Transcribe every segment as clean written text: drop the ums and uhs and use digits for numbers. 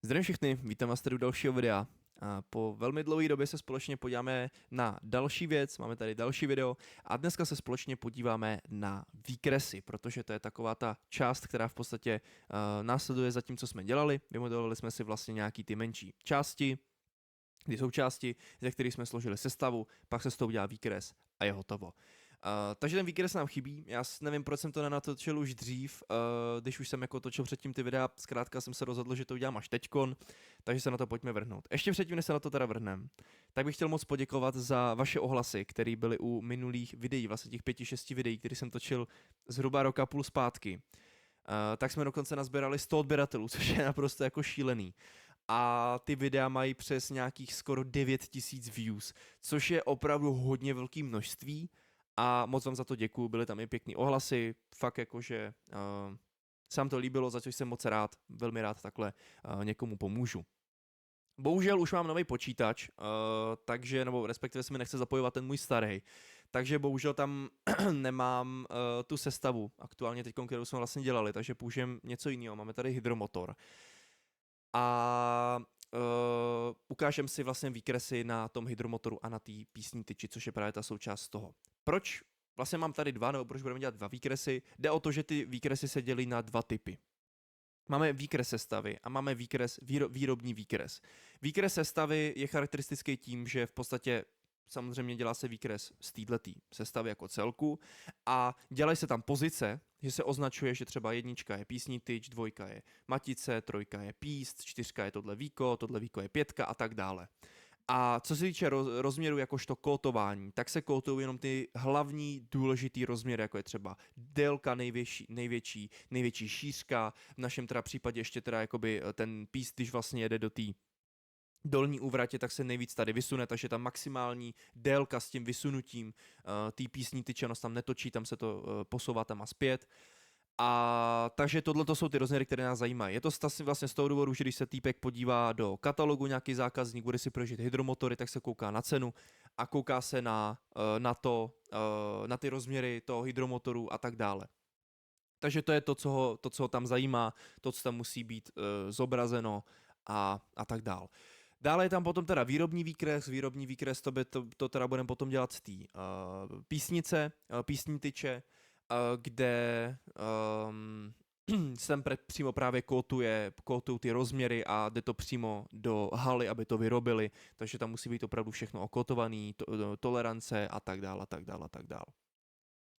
Zdravím všechny, vítám vás tady u dalšího videa. A po velmi dlouhé době se společně podíváme na další věc, máme tady další video a dneska se společně podíváme na výkresy, protože to je taková ta část, která v podstatě následuje za tím, co jsme dělali. Vymodelovali jsme si vlastně nějaký ty menší části, kdy jsou části, ze kterých jsme složili sestavu, pak se z toho udělá výkres a je hotovo. Takže ten výkres nám chybí, já nevím, proč jsem to nenatočil už dřív, když už jsem jako točil předtím ty videa, zkrátka jsem se rozhodl, že to udělám až teďkon, takže se na to pojďme vrhnout. Ještě předtím, než se na to teda vrhnem, tak bych chtěl moc poděkovat za vaše ohlasy, které byly u minulých videí, vlastně těch 5-6 videí, které jsem točil zhruba rok a půl zpátky. Tak jsme dokonce nazbírali 100 odběratelů, což je naprosto jako šílený. A ty videa mají přes nějakých skoro 9000 views, což je opravdu hodně velké množství a moc vám za to děkuju, byly tam i pěkný ohlasy, fakt jakože se vám to líbilo, za což jsem moc rád, velmi rád takhle někomu pomůžu. Bohužel už mám nový počítač, takže, nebo respektive se mi nechce zapojovat ten můj starý, takže bohužel tam nemám tu sestavu aktuálně teď, kterou jsme vlastně dělali, takže použijem něco jiného, máme tady hydromotor. A ukážem si vlastně výkresy na tom hydromotoru a na té písní tyči, což je právě ta součást toho. Proč vlastně mám tady dva, nebo proč budeme dělat dva výkresy? Jde o to, že ty výkresy se dělí na dva typy. Máme výkres sestavy a máme výrobní výkres. Výkres sestavy je charakteristický tím, že v podstatě samozřejmě dělá se výkres z této sestavy jako celku a dělají se tam pozice, že se označuje, že třeba jednička je písní tyč, dvojka je matice, trojka je píst, čtyřka je tohle víko je pětka a tak dále. A co se týče rozměru jakožto kótování, tak se kótují jenom ty hlavní důležitý rozměry, jako je třeba délka největší šířka, v našem teda případě ještě teda jakoby ten píst, když vlastně jede do té dolní úvratě, tak se nejvíc tady vysune, takže ta maximální délka s tím vysunutím té písní tyče, ono se tam netočí, tam se to posouvá tam a zpět. A takže tohle to jsou ty rozměry, které nás zajímají. Je to vlastně z toho důvodu, že když se týpek podívá do katalogu, nějaký zákazník bude si prožít hydromotory, tak se kouká na cenu a kouká se na ty rozměry toho hydromotoru a tak dále. Takže to je to, co ho tam zajímá, to, co tam musí být zobrazeno a tak dále. Dále je tam potom teda výrobní výkres, to teda budeme potom dělat z té písnice, písní tyče, kde sem přímo právě kótují ty rozměry a jde to přímo do haly, aby to vyrobili, takže tam musí být opravdu všechno okótované, tolerance a tak dále, a tak dále, a tak dále.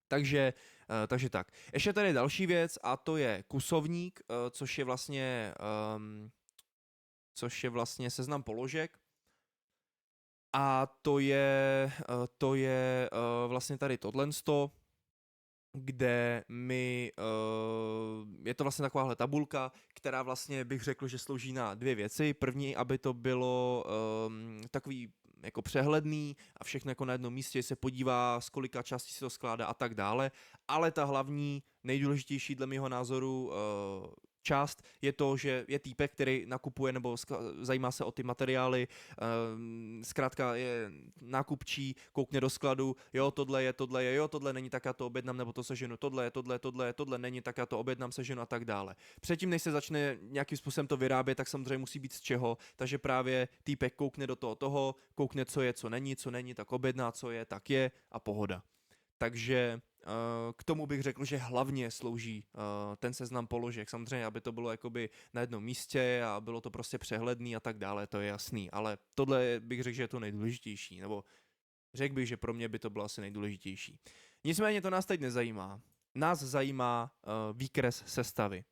Takže tak. Ještě tady je další věc a to je kusovník, což je vlastně seznam položek. A to je vlastně tady tohleto, kde je to vlastně takováhle tabulka, která vlastně bych řekl, že slouží na dvě věci. První, aby to bylo takový jako přehledný a všechno jako na jednom místě se podívá, z kolika částí se to skládá a tak dále, ale ta hlavní, nejdůležitější dle mého názoru část je to, že je týpek, který nakupuje nebo zajímá se o ty materiály, zkrátka je nákupčí, koukne do skladu, jo, tohle není, tak já to objednám, nebo to seženu, tohle není, tak já to objednám, seženu a tak dále. Předtím, než se začne nějakým způsobem to vyrábět, tak samozřejmě musí být z čeho, takže právě týpek koukne do toho, koukne, co je, co není, tak objedná, co je, tak je a pohoda. Takže k tomu bych řekl, že hlavně slouží ten seznam položek. Samozřejmě, aby to bylo jakoby na jednom místě a bylo to prostě přehledný a tak dále, to je jasný. Ale tohle bych řekl, že je to nejdůležitější, nebo řekl bych, že pro mě by to bylo asi nejdůležitější. Nicméně to nás teď nezajímá. Nás zajímá výkres sestavy.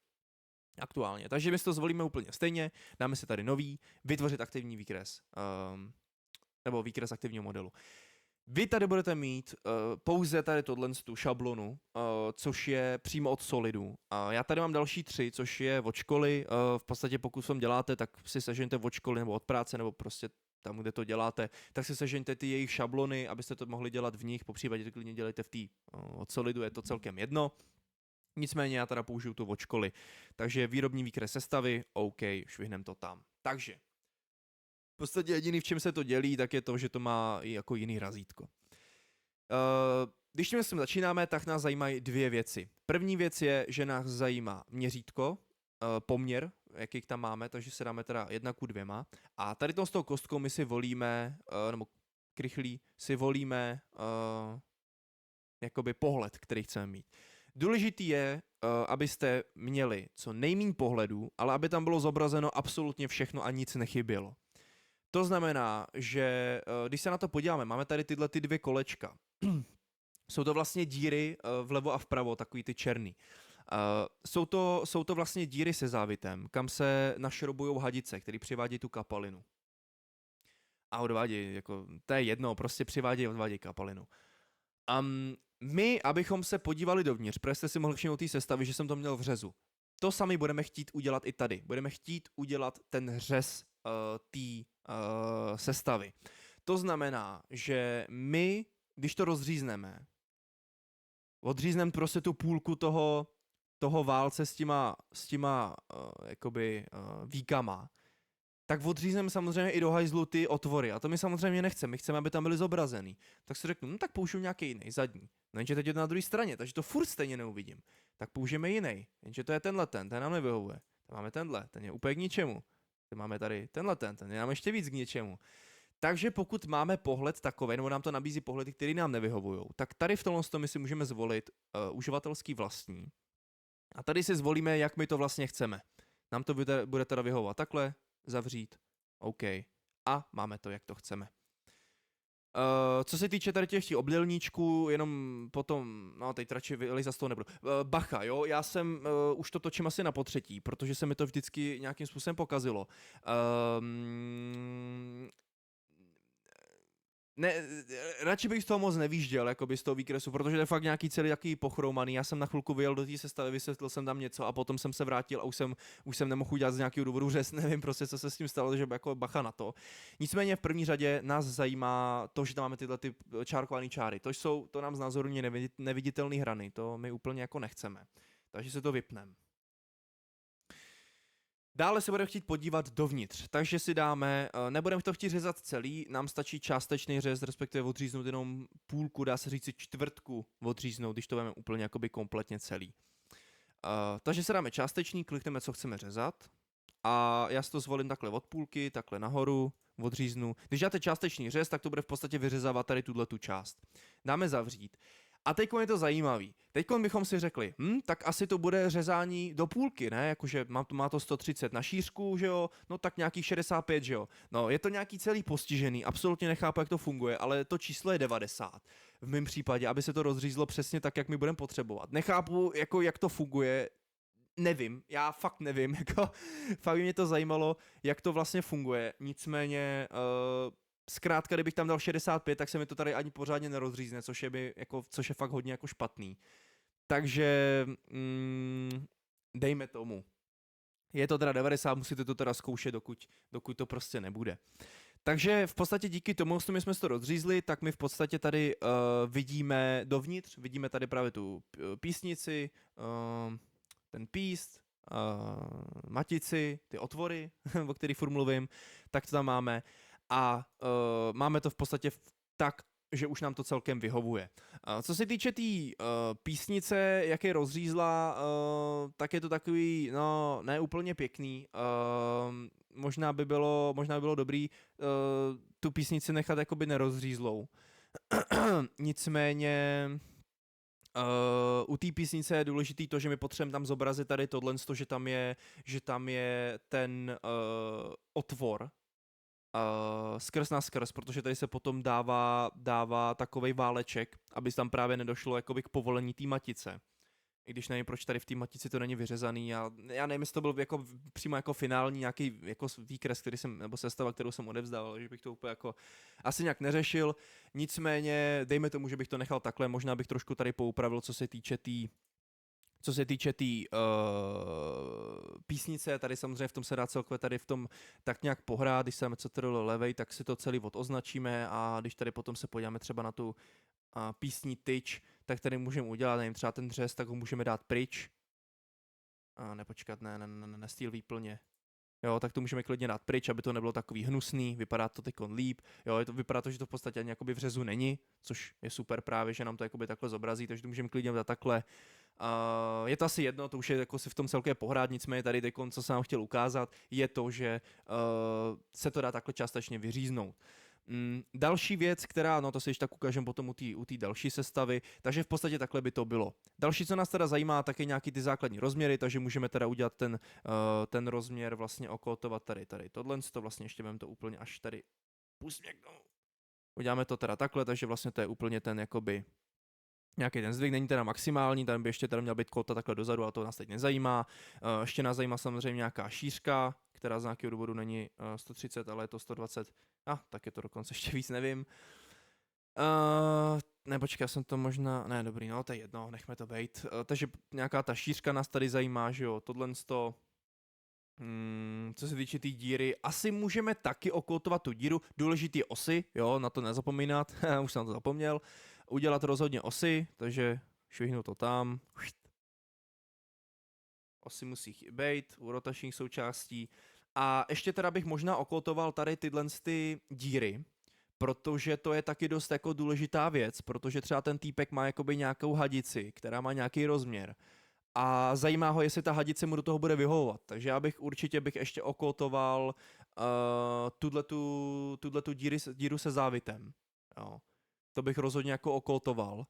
Aktuálně. Takže my si to zvolíme úplně stejně, dáme si tady nový, vytvořit aktivní výkres. Nebo výkres aktivního modelu. Vy tady budete mít pouze tady tu šablonu, což je přímo od Solidu. Já tady mám další 3, což je od školy. V podstatě pokud tom děláte, tak si sežeňte od školy nebo od práce, nebo prostě tam, kde to děláte, tak si sežeňte ty jejich šablony, abyste to mohli dělat v nich, popřípadě to klidně dělejte od Solidu, je to celkem jedno. Nicméně já teda použiju to od školy. Takže výrobní výkres sestavy, OK, švihneme to tam. Takže v podstatě jediný, v čem se to dělí, tak je to, že to má i jako jiný razítko. Když tím s tím začínáme, tak nás zajímají dvě věci. První věc je, že nás zajímá měřítko, poměr jakých tam máme, takže se dáme teda 1:2. A tady z toho kostkou my si volíme, nebo krychlí si volíme jakoby pohled, který chceme mít. Důležitý je, abyste měli co nejméně pohledů, ale aby tam bylo zobrazeno absolutně všechno a nic nechybělo. To znamená, že když se na to podíváme, máme tady tyhle ty 2 kolečka. Jsou to vlastně díry vlevo a vpravo, takový ty černý. Jsou to vlastně díry se závitem, kam se našroubujou hadice, které přivádějí tu kapalinu. A odvádějí, jako, to je jedno, prostě přivádějí, odvádějí kapalinu. My, abychom se podívali dovnitř, protože jste si mohli všimnout té sestavy, že jsem to měl v řezu. To sami budeme chtít udělat i tady. Budeme chtít udělat ten řez té sestavy. To znamená, že my, když to rozřízneme, odřízneme prostě tu půlku toho válce s těma jakoby výkama, tak odřízneme samozřejmě i do hajzlu ty otvory. A to my samozřejmě nechceme. My chceme, aby tam byly zobrazený. Tak si řeknu, tak použiju nějaký jiný, zadní. No jenže teď je to na druhé straně, takže to furt stejně neuvidím. Tak použijeme jiný. Jenže to je ten nám nevyhovuje. Tam máme ten je úplně k ničemu. Teď máme tady ten je nám ještě víc k ničemu. Takže pokud máme pohled takový, nebo nám to nabízí pohledy, které nám nevyhovují, tak tady v tomhle my si můžeme zvolit uživatelský vlastní. A tady si zvolíme, jak my to vlastně chceme. Nám to bude teda vyhovovat takhle, zavřít, OK. A máme to, jak to chceme. Co se týče tady těch obdélníčků, jenom potom, no teď radši vylejzat z toho nebudu. Bacha, jo, já jsem už to točím asi na potřetí, protože se mi to vždycky nějakým způsobem pokazilo. Ne, radši bych z toho moc nevýžděl, jakoby z toho výkresu, protože to je fakt nějaký celý takový pochroumaný. Já jsem na chvilku vyjel do té sestavy, vysvětlil jsem tam něco a potom jsem se vrátil a už jsem nemohl udělat z nějakého důvodu řez, nevím prostě, co se s tím stalo, takže jako bacha na to. Nicméně v první řadě nás zajímá to, že tam máme tyhle ty čárkované čáry. To nám znázorňuje neviditelné hrany, to my úplně jako nechceme. Takže se to vypneme. Dále se budeme chtít podívat dovnitř, takže si dáme, nebudeme to chtít řezat celý, nám stačí částečný řez, respektive odříznout jenom půlku, dá se říct čtvrtku odříznout, když to budeme úplně jakoby kompletně celý. Takže si dáme částečný, klikneme, co chceme řezat a já si to zvolím takhle od půlky, takhle nahoru, odříznu. Když dáte částečný řez, tak to bude v podstatě vyřezávat tady tu část. Dáme zavřít. A teď je to zajímavý. Teď bychom si řekli, tak asi to bude řezání do půlky, ne? Jakože má to 130 na šířku, že jo? No tak nějakých 65, že jo? No, je to nějaký celý postižený, absolutně nechápu, jak to funguje, ale to číslo je 90. V mém případě, aby se to rozřízlo přesně tak, jak my budeme potřebovat. Nechápu, jako jak to funguje, nevím, já fakt nevím, jako fakt by mě to zajímalo, jak to vlastně funguje, nicméně zkrátka, kdybych tam dal 65, tak se mi to tady ani pořádně nerozřízne, což je fakt hodně jako špatný. Takže dejme tomu. Je to teda 90, musíte to teda zkoušet, dokud to prostě nebude. Takže v podstatě díky tomu, my jsme to rozřízli, tak my v podstatě tady vidíme dovnitř, vidíme tady právě tu písnici, ten píst, matici, ty otvory, o kterých furt mluvím, tak to tam máme. A máme to v podstatě tak, že už nám to celkem vyhovuje. Co se týče té písnice, jak je rozřízla, tak je to takový, no, ne úplně pěkný. Možná by bylo dobrý tu písnici nechat jakoby nerozřízlou. Nicméně u té písnice je důležitý to, že my potřebujeme tam zobrazit tady tohle, že tam je ten otvor, skrz na skrz, protože tady se potom dává takovej váleček, aby tam právě nedošlo jakoby k povolení té matice. I když nevím, proč tady v té matici to není vyřezaný. Já nevím, jestli to byl jako, přímo jako finální nějaký jako výkres, nebo sestava, kterou jsem odevzdával, že bych to úplně jako asi nějak neřešil. Nicméně, dejme tomu, že bych to nechal takhle, možná bych trošku tady poupravil, co se týče té písnice, tady samozřejmě v tom se dá celkově tady v tom tak nějak pohrát, když se dáme CTRL levej, tak si to celý označíme a když tady potom se podíváme třeba na tu písní tyč, tak tady můžeme udělat, nevím, třeba ten dřez, tak ho můžeme dát pryč. Nepočkat, ne, stýl výplně. jo, tak to můžeme klidně dát pryč, aby to nebylo takový hnusný, vypadá to teďkon líp, jo, vypadá to, že to v podstatě ani jakoby v řezu není, což je super právě, že nám to jakoby takhle zobrazí, takže to můžeme klidně dát takhle. Je to asi jedno, to už je jako si v tom celké pohrát, nicméně tady teďkon, co jsem vám chtěl ukázat, je to, že se to dá takhle částečně vyříznout. Další věc, která, no to si ještě tak ukážem potom u té další sestavy, takže v podstatě takhle by to bylo. Další, co nás teda zajímá, tak je nějaký ty základní rozměry, takže můžeme teda udělat ten rozměr vlastně okotovat tady tohle, to vlastně ještě budeme to úplně až tady pusměknout. Uděláme to teda takhle, takže vlastně to je úplně ten jakoby nějaký ten zvyk, není teda maximální, tam by ještě teda měl být kota takhle dozadu, ale to nás teď nezajímá. Ještě nás zajímá samozřejmě nějaká šířka, která z nějakého důvodu není 130, ale je to 120. Tak je to dokonce ještě víc, nevím. Ne, počkej, já jsem to možná, ne, dobrý, no, to je jedno, nechme to bejt. Takže nějaká ta šířka nás tady zajímá, že jo, tohle to. Co se týče té díry, asi můžeme taky okotovat tu díru, důležitý osy, jo, na to nezapomínat, už jsem na to zapomněl. Udělat rozhodně osy, takže švihnu to tam. Osy musí být u rotačních součástí. A ještě teda bych možná okotoval tady tyhle ty díry, protože to je taky dost jako důležitá věc, protože třeba ten týpek má jakoby nějakou hadici, která má nějaký rozměr. A zajímá ho, jestli ta hadice mu do toho bude vyhovovat. Takže já bych určitě ještě okotoval tuto díru se závitem. Jo. To bych rozhodně jako okotoval.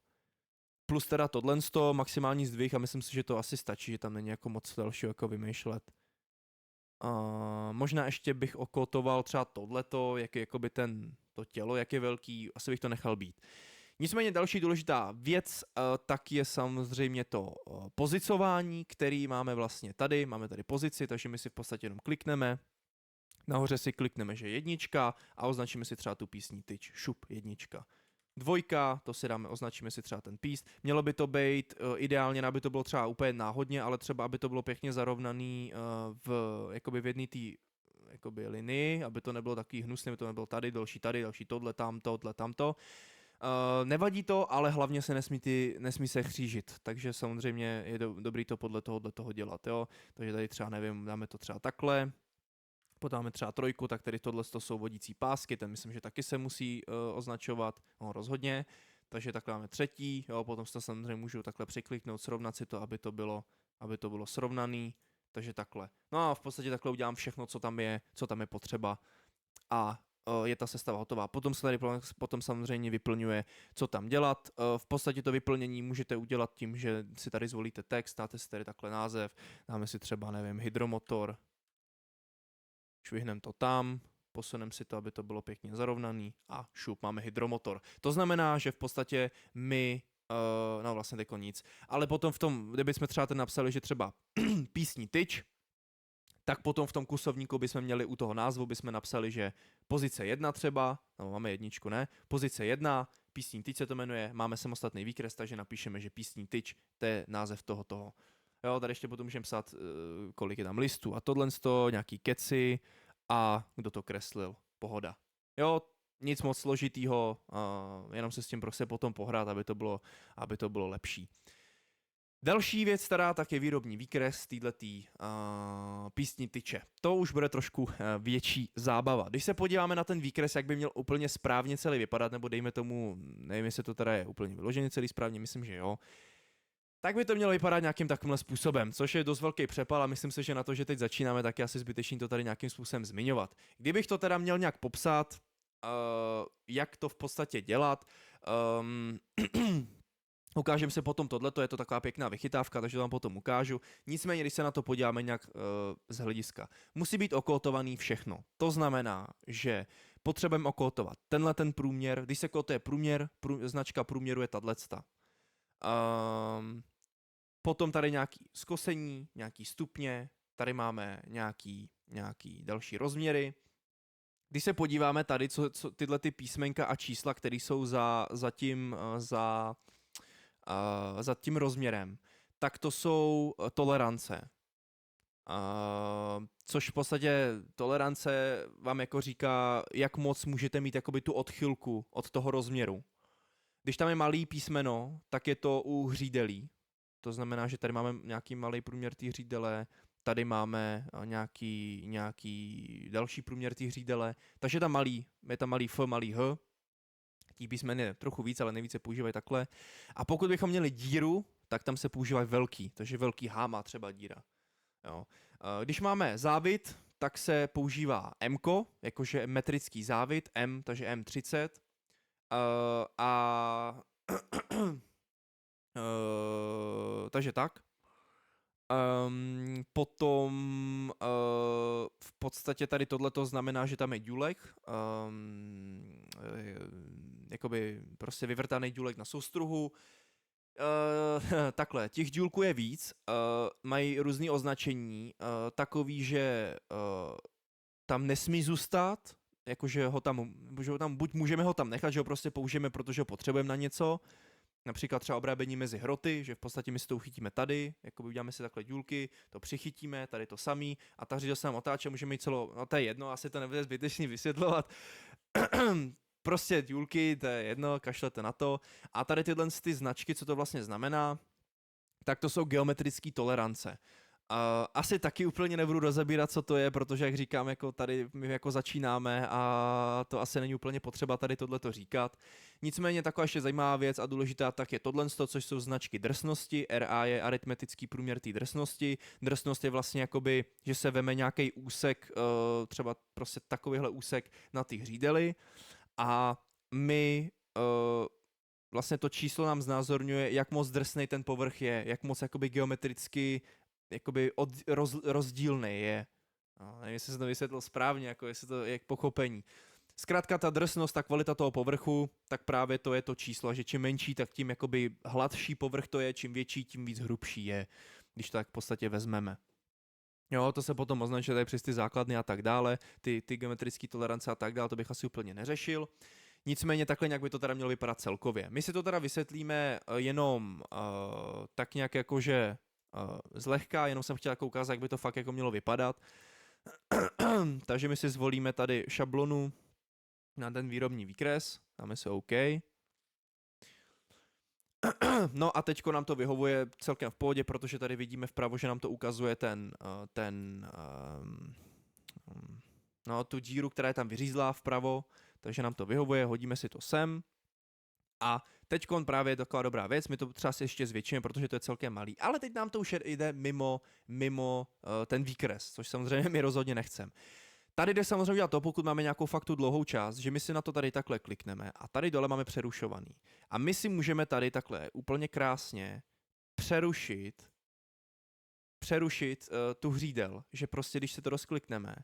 Plus teda tohle maximální zdvih a myslím si, že to asi stačí, že tam není jako moc dalšího jako vymýšlet. Možná ještě bych okotoval třeba tohleto, jak je jakoby to tělo, jak je velký, asi bych to nechal být. Nicméně další důležitá věc, tak je samozřejmě to pozicování, který máme vlastně tady. Máme tady pozici, takže my si v podstatě jenom klikneme. Nahoře si klikneme, že je 1 a označíme si třeba tu písní tyč, šup 1. 2, to si dáme, označíme si třeba ten píst. Mělo by to být ideálně, aby to bylo třeba úplně náhodně, ale třeba aby to bylo pěkně zarovnaný jakoby v jedné té jakoby linii, aby to nebylo takový hnusný, aby to nebylo tady, další tohle, tamto. Nevadí to, ale hlavně se nesmí se chřížit, takže samozřejmě je dobrý to podle toho dělat, jo. Takže tady třeba nevím, dáme to třeba takhle, podáme třeba 3, tak tady tohle jsou vodící pásky, ten myslím, že taky se musí označovat, no rozhodně, takže takhle máme 3, jo, potom se samozřejmě můžu takhle překliknout, srovnat si to, aby to bylo srovnaný, takže takhle. No a v podstatě takhle udělám všechno, co tam je potřeba a je ta sestava hotová. Potom samozřejmě vyplňuje, co tam dělat. V podstatě to vyplnění můžete udělat tím, že si tady zvolíte text, dáte si tady takhle název, dáme si třeba, nevím, hydromotor, švihneme to tam, posuneme si to, aby to bylo pěkně zarovnaný a šup, máme hydromotor. To znamená, že v podstatě my, no vlastně teď nic, ale potom kdybychom třeba napsali, že třeba písní tyč, tak potom v tom kusovníku bychom měli u toho názvu, bychom napsali, že pozice 1 třeba, no máme 1, ne? Pozice 1, písní tyč se to jmenuje, máme samostatný výkres, takže napíšeme, že písní tyč, to je název toho. Jo, tady ještě potom můžeme psát, kolik je tam listů a tohle, nějaký keci a kdo to kreslil, pohoda. Jo, nic moc složitýho, jenom se s tím prostě potom pohrát, aby to bylo lepší. Další věc teda tak je výrobní výkres této písní tyče. To už bude trošku větší zábava. Když se podíváme na ten výkres, jak by měl úplně správně celý vypadat, nebo dejme tomu, nevím, jestli to teda je úplně vyloženě celý správně, myslím, že jo, tak by to mělo vypadat nějakým takovýmhle způsobem, což je dost velký přepal a myslím si, že na to, že teď začínáme, tak je asi zbytečný to tady nějakým způsobem zmiňovat. Kdybych to teda měl nějak popsat, jak to v podstatě dělat, ukážem se potom tohleto, je to taková pěkná vychytávka, takže to vám potom ukážu. Nicméně, když se na to podíváme nějak z hlediska, musí být okotovaný všechno. To znamená, že potřebujeme okotovat tenhle ten průměr, když se kotuje průměr, značka průměru je tato. Potom tady nějaký skosení, nějaký stupně, tady máme nějaký další rozměry. Když se podíváme tady, co tyhle ty písmenka a čísla, které jsou za tím rozměrem, tak to jsou tolerance. Což v podstatě tolerance vám jako říká, jak moc můžete mít jakoby tu odchylku od toho rozměru. Když tam je malý písmeno, tak je to u hřídelí. To znamená, že tady máme nějaký malý průměr té hřídele, tady máme nějaký další průměr té hřídele, takže je tam malý F, malý H, těch písmen je trochu víc, ale nejvíce používají takhle. A pokud bychom měli díru, tak tam se používají velký, takže velký H má třeba díra. Jo. Když máme závit, tak se používá M, jakože metrický závit, M, takže M30. Takže tak. Potom v podstatě tady tohleto znamená, že tam je důlek, jakoby prostě vyvrtaný důlek na soustruhu. Takhle, těch důlků je víc, mají různé označení, takový, že tam nesmí zůstat, jakože ho tam buď můžeme ho tam nechat, že ho prostě použijeme, protože ho potřebujeme na něco, například třeba obrábění mezi hroty, že v podstatě my si to uchytíme tady, jakoby uděláme si takhle důlky, to přichytíme, tady to samý a ta hřídel se nám otáče, můžeme mít no to je jedno, asi to nebude zbytečný vysvětlovat. Prostě důlky, to je jedno, kašlete na to. A tady tyhle ty značky, co to vlastně znamená, tak to jsou geometrické tolerance. Asi taky úplně nebudu rozebírat, co to je, protože jak říkám, jako tady my jako začínáme a to asi není úplně potřeba tady tohleto říkat. Nicméně taková ještě zajímavá věc a důležitá tak je tohle, což jsou značky drsnosti. RA je aritmetický průměr té drsnosti. Drsnost je vlastně jakoby, že se veme nějaký úsek, třeba prostě takovýhle úsek na ty hřídely a my vlastně to číslo nám znázorňuje, jak moc drsnej ten povrch je, jak moc jakoby geometricky jakoby rozdílný je. No, nevím, jestli jsem to vysvětlil správně, jako jestli to je k pochopení. Zkrátka ta drsnost, ta kvalita toho povrchu, tak právě to je to číslo, že čím menší, tak tím jakoby hladší povrch to je, čím větší, tím víc hrubší je, když to tak v podstatě vezmeme. Jo, to se potom označuje tady přes ty základny a tak dále, ty geometrické tolerance a tak dále, to bych asi úplně neřešil. Nicméně takhle nějak by to teda mělo vypadat celkově. My si to teda vysvětlíme jenom tak nějak jakože zlehka, jenom jsem chtěl jako ukázat, jak by to fakt jako mělo vypadat. Takže my si zvolíme tady šablonu na ten výrobní výkres, dáme si OK. No a teďko nám to vyhovuje celkem v pohodě, protože tady vidíme vpravo, že nám to ukazuje tu díru, která je tam vyřízlá vpravo, takže nám to vyhovuje, hodíme si to sem. A teďkon právě je taková dobrá věc, my to třeba si ještě zvětšíme, protože to je celkem malý, ale teď nám to už jde mimo ten výkres, což samozřejmě my rozhodně nechcem. Tady jde samozřejmě udělat to, pokud máme nějakou fakt tu dlouhou část, že my si na to tady takhle klikneme a tady dole máme přerušovaný. A my si můžeme tady takhle úplně krásně přerušit tu hřídel, že prostě když se to rozklikneme,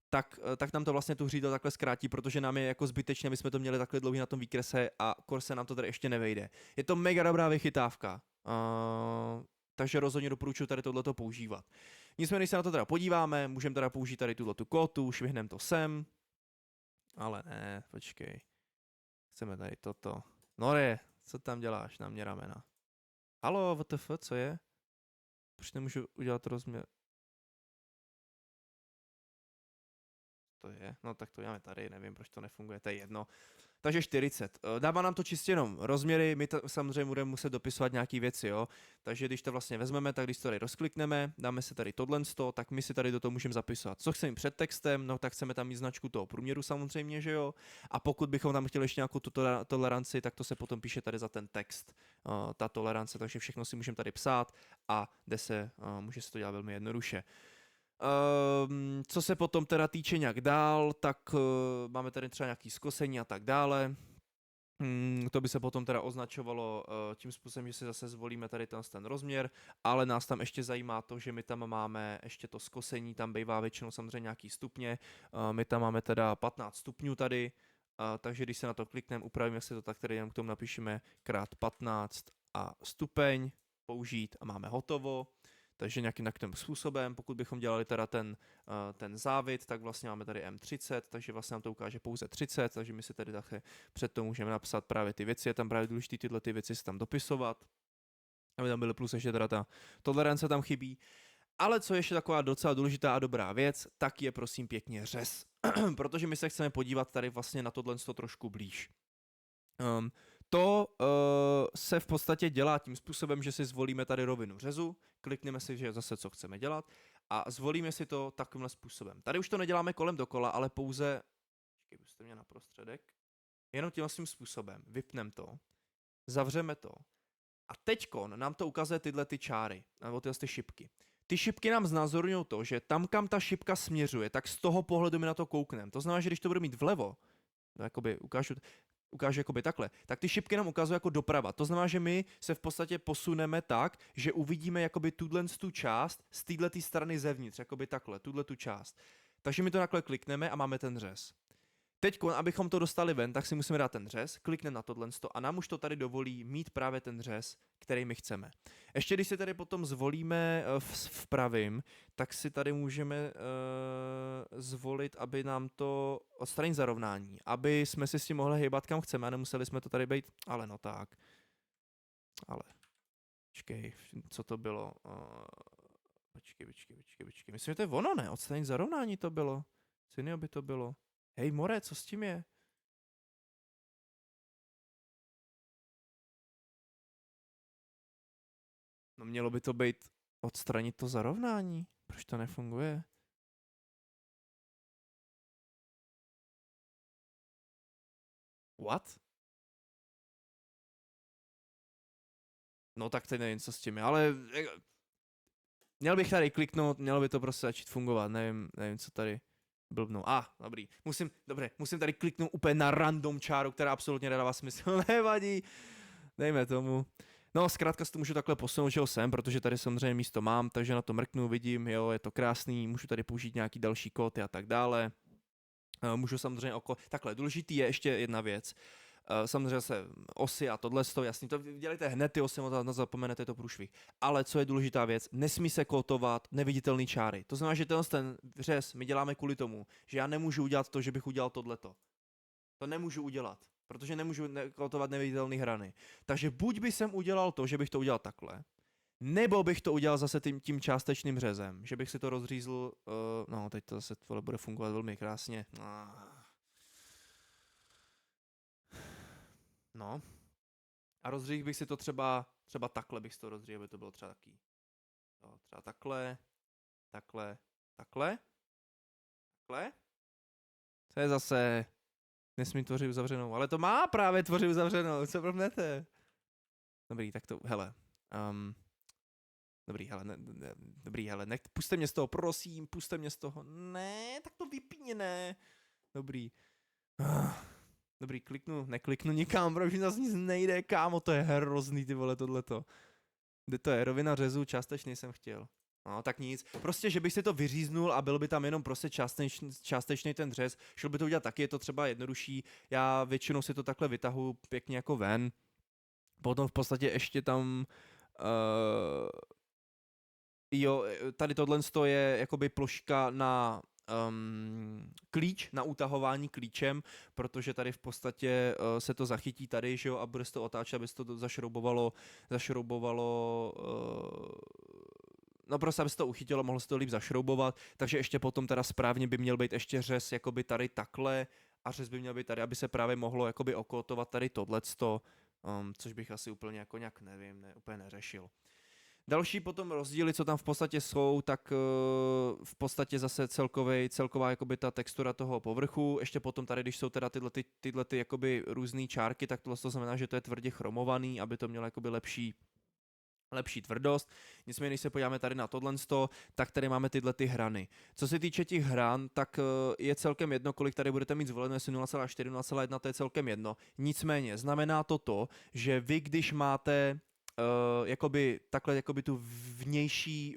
tak nám to vlastně tu hřídel takhle zkrátí, protože nám je jako zbytečně, my jsme to měli takhle dlouhý na tom výkrese a kor se nám to tady ještě nevejde. Je to mega dobrá vychytávka, takže rozhodně doporučuji tady tohleto používat. Nicméně, když se na to teda podíváme, můžeme teda použít tady tuhletu kótu, švihneme to sem, ale ne, počkej, chceme tady toto. Nore, co tam děláš na mě ramena? Halo, WTF, co je? Proč nemůžu udělat rozměr? To je, no tak to děláme tady, nevím, proč to nefunguje, to je jedno. Takže 40. Dává nám to čistě jenom rozměry, my to samozřejmě budeme muset dopisovat nějaký věci, jo. Takže když to vlastně vezmeme, tak když to tady rozklikneme, dáme si tady tohle, tak my si tady do toho můžeme zapisovat. Co chceme před textem, no tak chceme tam mít značku toho průměru samozřejmě, že jo. A pokud bychom tam chtěli ještě nějakou tu toleranci, tak to se potom píše tady za ten text, ta tolerance, takže všechno si můžeme tady psát a může se to dělat velmi jednoduše. Co se potom teda týče nějak dál, tak máme tady třeba nějaký skosení a tak dále. To by se potom teda označovalo tím způsobem, že si zase zvolíme tady ten rozměr, ale nás tam ještě zajímá to, že my tam máme ještě to skosení, tam bývá většinou samozřejmě nějaký stupně, my tam máme teda 15 stupňů tady, takže když se na to klikneme, upravíme si to tak, tady jenom k tomu napíšeme krát 15 a stupeň, použít a máme hotovo. Takže nějakým takovým způsobem, pokud bychom dělali teda ten závit, tak vlastně máme tady M30, takže vlastně nám to ukáže pouze 30, takže my si tady také před to můžeme napsat právě ty věci, je tam právě důležité tyhle ty věci si tam dopisovat, aby tam byly plus ještě teda ta tolerance tam chybí. Ale co je ještě taková docela důležitá a dobrá věc, tak je prosím pěkně řez, protože my se chceme podívat tady vlastně na tohle trošku blíž. To se v podstatě dělá tím způsobem, že si zvolíme tady rovinu řezu, klikneme si, že zase co chceme dělat a zvolíme si to takovýmhle způsobem. Tady už to neděláme kolem dokola, ale pouze, puste mě na prostředek, jenom tím způsobem, vypneme to, zavřeme to a teďkon nám to ukazuje tyhle ty čáry, nebo tyhle ty šipky. Ty šipky nám znázorňují to, že tam, kam ta šipka směřuje, tak z toho pohledu my na to koukneme. To znamená, že když to bude mít vlevo, no jakoby ukážu jakoby takhle, tak ty šipky nám ukazují jako doprava. To znamená, že my se v podstatě posuneme tak, že uvidíme jakoby tu část z této strany zevnitř, jakoby takhle, tu část. Takže my to takhle klikneme a máme ten řez. Teď, abychom to dostali ven, tak si musíme dát ten řez, klikneme na tohle a nám už to tady dovolí mít právě ten řez, který my chceme. Ještě když si tady potom zvolíme v pravým, tak si tady můžeme zvolit, aby nám to odstranit zarovnání, aby jsme si s tím mohli hýbat kam chceme a nemuseli jsme to tady být, ale no tak. Ale, počkej, co to bylo? Počkej. Myslím, že to je ono, ne? Odstranit zarovnání to bylo. Co jiného by to bylo? Hej, more, co s tím je? No mělo by to být odstranit to zarovnání. Proč to nefunguje? What? No tak teď nevím, co s tím je, ale měl bych tady kliknout, mělo by to prostě začít fungovat, nevím, co tady blbnu. Dobrý. Musím tady kliknout úplně na random čáru, která absolutně nedává smysl. Nevadí. Dejme tomu. No, zkrátka si to můžu takhle posunout, že ho sem, protože tady samozřejmě místo mám, takže na to mrknu, vidím, jo, je to krásný, můžu tady použít nějaký další kódy a tak dále. Můžu samozřejmě takhle, důležitý je ještě jedna věc. Samozřejmě se osy a tohle, jasný, to dělejte hned ty osy, zapomenete to průšvih. Ale co je důležitá věc, nesmí se kótovat neviditelný čáry. To znamená, že ten řez my děláme kvůli tomu, že já nemůžu udělat to, že bych udělal tohleto. To nemůžu udělat, protože nemůžu kótovat neviditelné hrany. Takže buď bych jsem udělal to, že bych to udělal takhle, nebo bych to udělal zase tím částečným řezem, že bych si to rozřízl, no teď to zase bude fungovat velmi krásně. No. A rozříhl bych si to třeba takhle bych si to rozříhl, aby to bylo třeba taký. Jo, třeba takhle. To je zase, nesmí tvořit uzavřenou, ale to má právě tvořit uzavřenou, co blbnete? Dobrý, tak to, hele. Dobrý, hele, puste mě z toho, prosím, puste mě z toho. Ne, tak to vypni, ne. Dobrý. Dobrý, nekliknu nikam, protože zase nic nejde, kámo, to je hrozný, ty vole, tohleto. Kde to je, rovina řezu, částečný jsem chtěl. No, tak nic. Prostě, že bych si to vyříznul a byl by tam jenom prostě částečný ten řez, šel by to udělat taky, je to třeba jednodušší. Já většinou si to takhle vytahuji pěkně jako ven. Potom v podstatě ještě tam jo, tady tohle je jakoby ploška na klíč, na utahování klíčem, protože tady v podstatě se to zachytí tady, že jo, a bude se to otáčet, aby se to zašroubovalo no prostě, aby se to uchytilo, mohlo se to líp zašroubovat, takže ještě potom teda správně by měl být ještě řez jakoby tady takhle a řez by měl být tady, aby se právě mohlo jakoby okotovat tady tohleto, což bych asi úplně jako nějak nevím, úplně neřešil. Další potom rozdíly, co tam v podstatě jsou, tak v podstatě zase celková jakoby ta textura toho povrchu. Ještě potom tady, když jsou teda tyhle jakoby různé čárky, tak to znamená, že to je tvrdě chromovaný, aby to mělo jakoby lepší tvrdost. Nicméně, když se podíváme tady na tohle, tak tady máme tyhle ty hrany. Co se týče těch hran, tak je celkem jedno, kolik tady budete mít zvoleno, jestli 0,4, 0,1, to je celkem jedno. Nicméně, znamená to, že vy, když máte jakoby takhle jakoby tu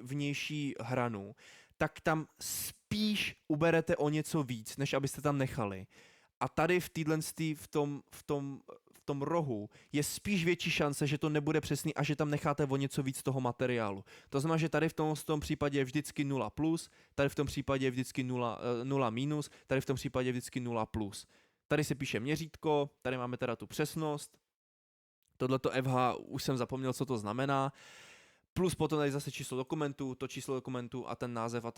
vnější hranu, tak tam spíš uberete o něco víc, než abyste tam nechali. A tady v tom rohu je spíš větší šance, že to nebude přesný a že tam necháte o něco víc toho materiálu. To znamená, že tady v tom případě je vždycky 0 plus, tady v tom případě je vždycky 0 minus, tady v tom případě je vždycky 0 plus. Tady se píše měřítko, tady máme teda tu přesnost. Tohleto FH už jsem zapomněl, co to znamená. Plus potom tady zase číslo dokumentu, to číslo dokumentu a ten název a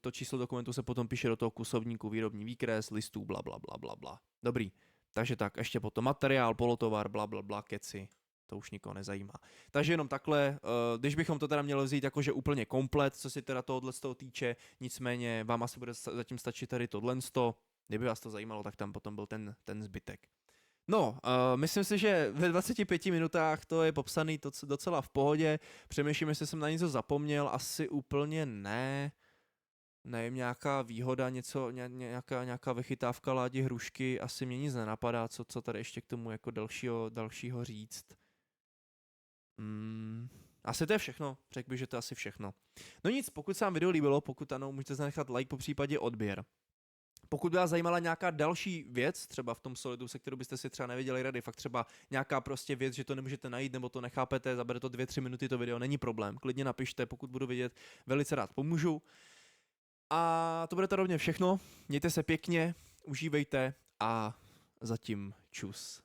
to číslo dokumentu se potom píše do toho kusovníku, výrobní výkres, listů, bla, bla, bla, bla, bla. Dobrý. Takže tak, ještě potom materiál, polotovar, bla, bla, bla, keci. to už nikoho nezajímá. Takže jenom takhle, když bychom to teda měli vzít jakože úplně komplet, co si teda tohohle z toho týče, nicméně vám asi bude zatím stačit tady tohle z toho, kdyby vás to zajímalo, tak tam potom byl ten zbytek. No, myslím si, že ve 25 minutách to je popsaný docela v pohodě, přemýšlím, jestli jsem na něco zapomněl, asi úplně ne. Nevím, nějaká výhoda, nějaká vychytávka Ládi Hrušky, asi mě nic nenapadá, co tady ještě k tomu jako dalšího říct. Asi to je všechno, řekl bych, že to je asi všechno. No nic, pokud se vám video líbilo, pokud ano, můžete zanechat like, po případě odběr. Pokud by vás zajímala nějaká další věc, třeba v tom Solidu, se kterou byste si třeba nevěděli rady, fakt třeba nějaká prostě věc, že to nemůžete najít nebo to nechápete, zabere to 2-3 minuty to video, není problém, klidně napište, pokud budu vidět, velice rád pomůžu. A to bude to rovně všechno, mějte se pěkně, užívejte a zatím čus.